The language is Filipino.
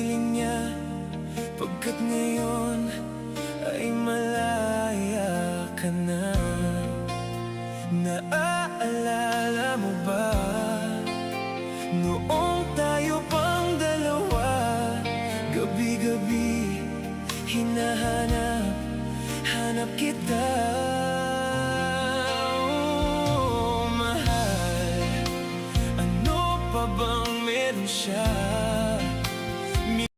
piling niya, pagkat ngayon ay malaya ka na. Naaalala mo ba noong tayo pang dalawa? Gabi-gabi hinahanap kita. Oh, mahal, ano pa bang meron siya